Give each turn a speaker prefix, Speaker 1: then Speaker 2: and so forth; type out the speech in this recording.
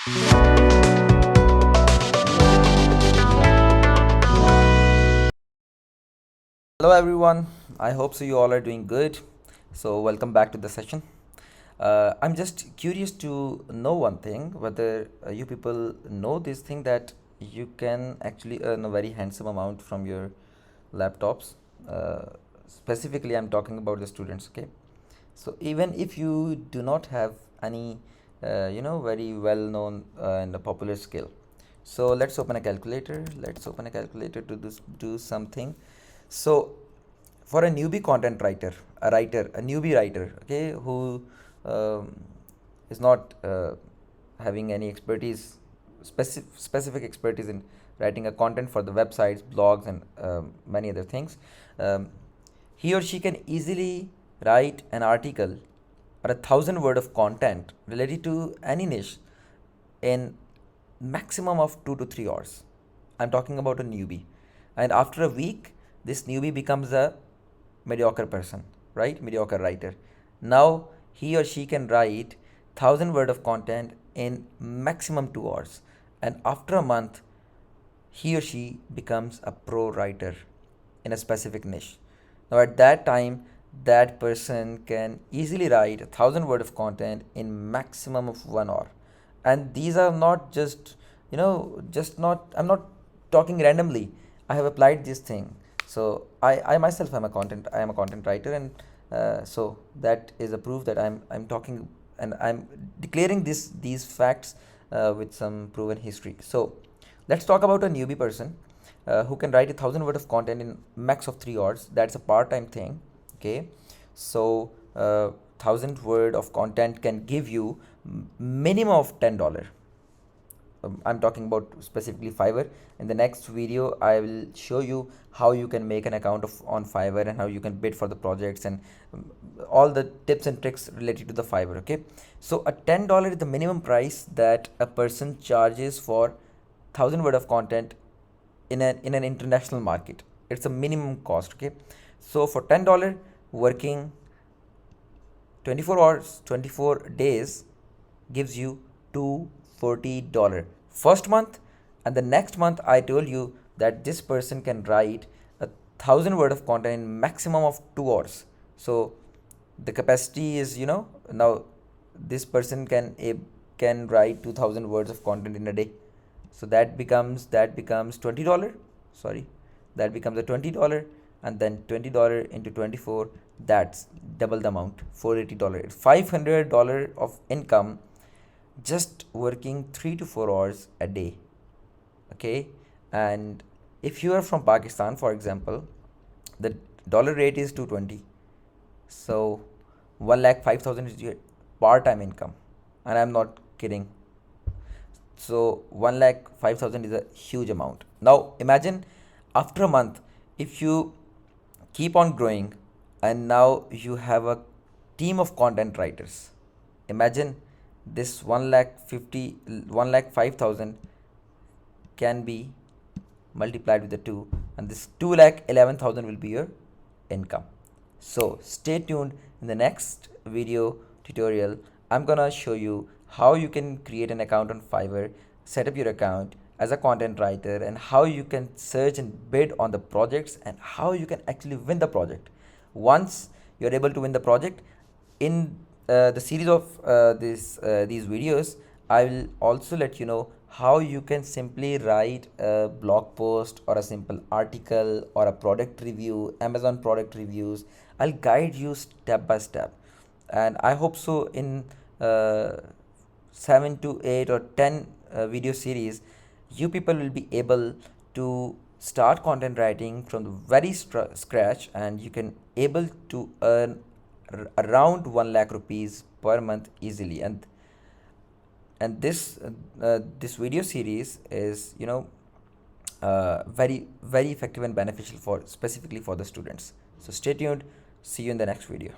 Speaker 1: Hello everyone, I hope so you all are doing good. So welcome back to the session. I'm just curious to know one thing, whether you people know this thing that you can actually earn a very handsome amount from your laptops. Uh, Specifically, I'm talking about the students, okay? So even if you do not have any, very well-known and a popular skill, so let's open a calculator. Let's open a calculator to do something. So for a newbie content writer, a newbie writer, okay, who um, is not having any expertise, specific expertise in writing a content for the websites, blogs, and many other things, um, he or she can easily write an article or 1,000 word of content related to any niche in maximum of 2 to 3 hours. I'm talking about a newbie. And after a week, this newbie becomes a mediocre person, right? Mediocre writer. Now he or she can write 1,000 word of content in maximum 2 hours. And after a month, he or she becomes a pro writer in a specific niche. Now, at that time, that person can easily write 1,000 word of content in maximum of 1 hour. And these are not just, just not, I'm not talking randomly. I have applied this thing. So I myself I am a content writer, and so that is a proof that I'm talking and I'm declaring these facts with some proven history. So let's talk about a newbie person who can write 1,000 word of content in max of 3 hours. That's a part-time thing. Okay, so 1,000 word of content can give you minimum of $10. I'm talking about specifically Fiverr. In the next video, I will show you how you can make an account on Fiverr and how you can bid for the projects and all the tips and tricks related to the Fiverr. Okay, so a $10 is the minimum price that a person charges for 1,000 word of content in an international market. It's a minimum cost. Okay, so for $10, working 24 hours, 24 days gives you $240 first month. And the next month, I told you that this person can write 1,000 word of content in maximum of 2 hours. So the capacity is, now this person can write 2,000 words of content in a day. So that becomes $20. Sorry, that becomes a $20, and then $20 into 24, that's double the amount, $480. $500 of income just working 3 to 4 hours a day. Okay, and if you are from Pakistan, for example, the dollar rate is 220. So 1,05,000 is your part-time income, and I'm not kidding. So 1,05,000 is a huge amount. Now imagine after a month, if you keep on growing and now you have a team of content writers. Imagine this 1,05,000 can be multiplied with the 2, and this 2,11,000 will be your income. So stay tuned. In the next video tutorial, I'm gonna show you how you can create an account on Fiverr, set up your account as a content writer, and how you can search and bid on the projects, and how you can actually win the project. Once you're able to win the project, in the series of these videos, I will also let you know how you can simply write a blog post or a simple article or a product review, Amazon product reviews. I'll guide you step by step, and I hope so in 7 to 8 or 10 video series, you people will be able to start content writing from the very scratch, and you can able to earn around 1 lakh rupees per month easily. And this video series is, very very effective and beneficial for specifically for the students. So stay tuned. See you in the next video.